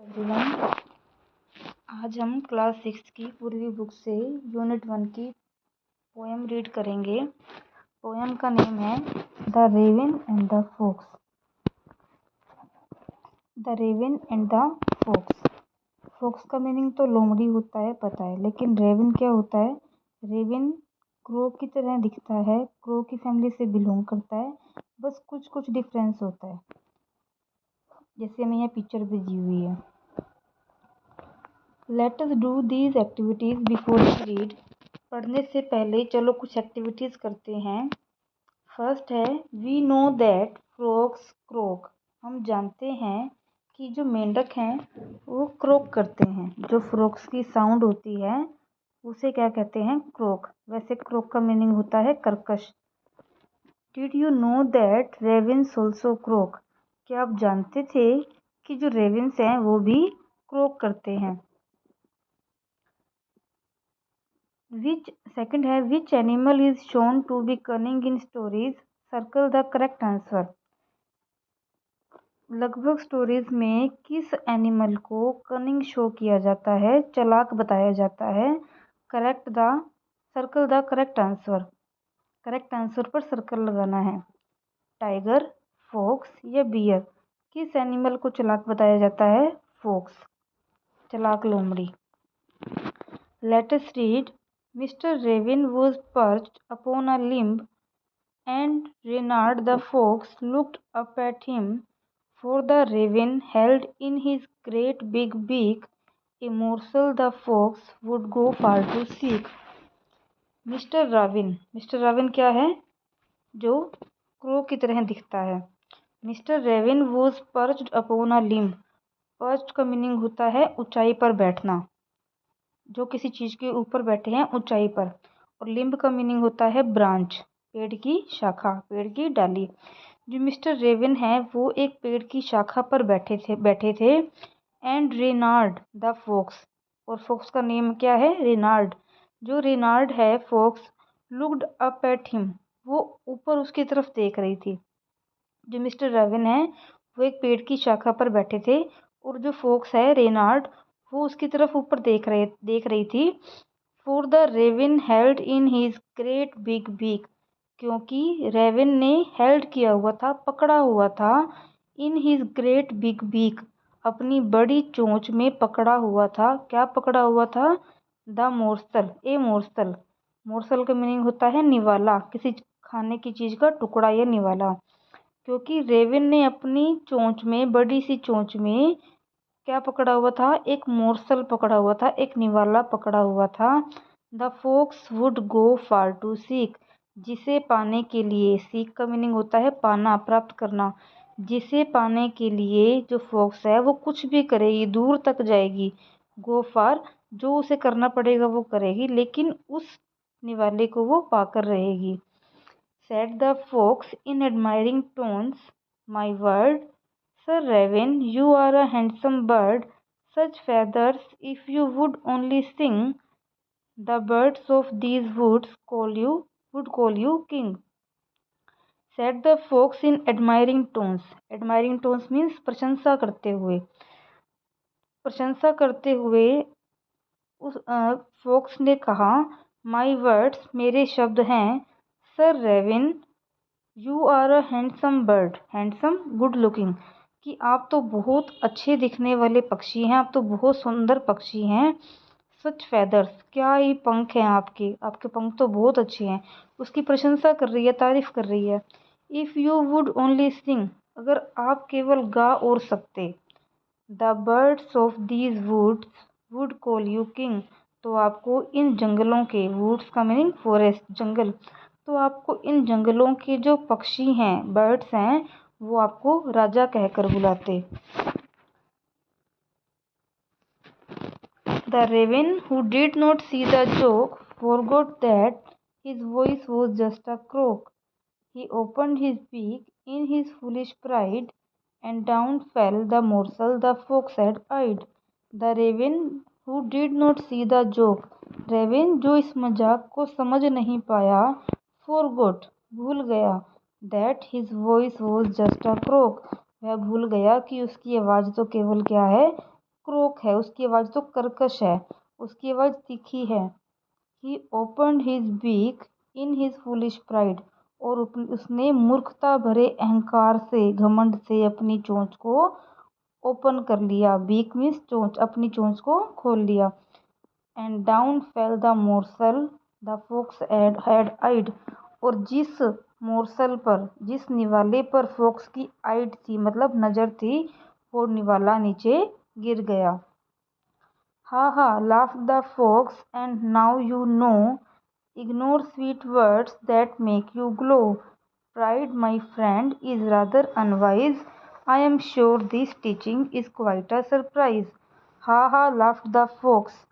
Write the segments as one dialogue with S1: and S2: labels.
S1: Everyone, आज हम class 6 की पूर्वी बुक से यूनिट 1 की पोएम रीड करेंगे। पोएम का नेम है the raven and the fox. The raven and the fox. Fox का मीनिंग तो लोमड़ी होता है, पता है, लेकिन रेवन क्या होता है? रेवन क्रो की तरह दिखता है, क्रो की फैमिली से बिलोंग करता है, बस कुछ कुछ डिफरेंस होता है। जैसे हमें यहाँ पिक्चर भी दी हुई है। Let us do these activities before we read. पढ़ने से पहले चलो कुछ एक्टिविटीज करते हैं। फर्स्ट है we know that frogs croak. हम जानते हैं कि जो मेंढक हैं वो क्रोक करते हैं। जो फ्रॉग्स की साउंड होती है उसे क्या कहते हैं? क्रोक। वैसे क्रोक का मीनिंग होता है कर्कश। Did you know that ravens also croak. क्या आप जानते थे कि जो रेविन्स हैं वो भी क्रोक करते हैं? विच सेकंड है which animal is shown to be cunning in stories. Circle the correct answer. लगभग स्टोरीज में किस एनिमल को कनिंग शो किया जाता है, चालाक बताया जाता है? Correct the circle the correct answer. Correct answer पर सर्कल लगाना है। टाइगर, फॉक्स या बियर, किस एनिमल को चालाक बताया जाता है? फॉक्स, चालाक लोमड़ी। Let us read. Mr. Raven was perched upon a limb, and Reynard the fox looked up at him, for the raven held in his great big beak a morsel the fox would go far to seek. Mister Raven क्या है? जो क्रो की तरह दिखता है। Mister Raven was perched upon a limb. Perched का meaning होता है ऊंचाई पर बैठना। जो किसी चीज के ऊपर बैठे हैं ऊंचाई पर। और लिम्ब का मीनिंग होता है ब्रांच, पेड़ की शाखा, पेड़ की डाली। जो मिस्टर रेवन है वो एक पेड़ की शाखा पर बैठे थे। एंड रेनार्ड द फॉक्स, और फॉक्स का नेम क्या है? रेनार्ड। जो रेनार्ड है fox looked up at him, वो ऊपर उसकी तरफ देख रही थी। जो मिस्टर रेवन है वो एक पेड़ की शाखा पर बैठे थे, और जो फॉक्स है रेनार्ड वो उसकी तरफ ऊपर देख रही थी। For the raven held in his great big beak, क्योंकि रेवन ने हेल्ड किया हुआ था, पकड़ा हुआ था, in his great big beak, अपनी बड़ी चोंच में पकड़ा हुआ था। क्या पकड़ा हुआ था? The morsel, a morsel. Morsel का मीनिंग होता है निवाला, किसी खाने की चीज का टुकड़ा या निवाला। क्योंकि रेवन ने अपनी चोंच में, बड़ी सी चोंच में क्या पकड़ा हुआ था? एक मोर्सल पकड़ा हुआ था, एक निवाला पकड़ा हुआ था। The fox would go far to seek, जिसे पाने के लिए, सीक का मीनिंग होता है पाना, प्राप्त करना। जिसे पाने के लिए जो फोक्स है वो कुछ भी करेगी, दूर तक जाएगी। गो फार, जो उसे करना पड़ेगा वो करेगी, लेकिन उस निवाले को वो पाकर रहेगी। Said the fox in admiring tones, "My word, Sir Raven, you are a handsome bird. Such feathers, if you would only sing, the birds of these woods would call you king." Said the fox in admiring tones. Admiring tones means प्रशंसा करते हुए। प्रशंसा करते हुए उस focus ने कहा, "my words, मेरे शब्द हैं, sir Raven, you are a handsome bird, handsome good looking, कि आप तो बहुत अच्छे दिखने वाले पक्षी हैं, आप तो बहुत सुंदर पक्षी हैं। सच फेदर्स, क्या ही पंख हैं आपके, आपके पंख तो बहुत अच्छे हैं।" उसकी प्रशंसा कर रही है, तारीफ कर रही है। If you would only sing, अगर आप केवल गा और सकते, the birds of these woods would call you king, तो आपको इन जंगलों के, वुड्स का मीनिंग फॉरेस्ट, जंगल, तो आपको इन जंगलों के जो पक्षी हैं, बर्ड्स हैं, वो आपको राजा कहकर बुलाते। The raven who did not see the joke forgot that his voice was just a croak. He opened his beak in his foolish pride, and down fell the morsel the fox had eyed. The raven who did not see the joke. Raven जो इस मजाक को समझ नहीं पाया, forgot भूल गया, that his voice was just a croak, वह भूल गया कि उसकी आवाज़ तो केवल क्या है? क्रोक है, उसकी आवाज़ तो कर्कश है, उसकी आवाज़ तीखी है। He opened his beak in his foolish pride, और उसने मूर्खता भरे अहंकार से, घमंड से अपनी चोंच को ओपन कर लिया। बीक मीन्स चोंच, अपनी चोंच को खोल लिया। And down fell the morsel the fox had eyed, और जिस मोर्सल पर, जिस निवाले पर फॉक्स की आइड थी मतलब नज़र थी, वो निवाला नीचे गिर गया। हा हा laughed the fox, and now you know. Ignore sweet words that make you glow. Pride, my friend, is rather unwise. I am sure this teaching is quite a surprise. Ha ha laughed the fox.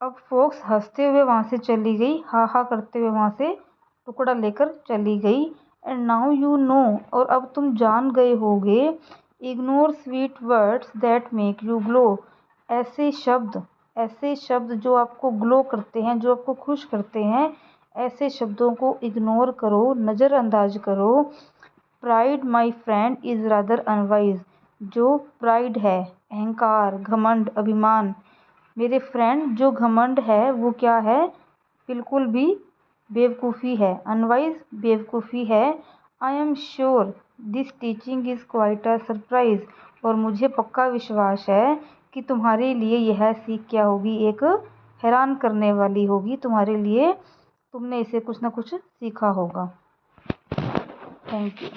S1: अब focus हंसते हुए वहां से चली गई, हा हा करते हुए वहां से टुकड़ा लेकर चली गई। एंड नाउ यू नो, और अब तुम जान गए होगे। Ignore sweet words that make you glow, ऐसे शब्द जो आपको ग्लो करते हैं, जो आपको खुश करते हैं, ऐसे शब्दों को इग्नोर करो, नज़रअंदाज करो। Pride my friend is rather unwise, जो प्राइड है, अहंकार, घमंड, अभिमान, मेरे फ्रेंड जो घमंड है वो क्या है, बिल्कुल भी बेवकूफ़ी है, अनवाइज बेवकूफ़ी है। I am sure this teaching is quite a surprise, और मुझे पक्का विश्वास है कि तुम्हारे लिए यह सीख क्या होगी, एक हैरान करने वाली होगी तुम्हारे लिए, तुमने इसे कुछ ना कुछ सीखा होगा। Thank you.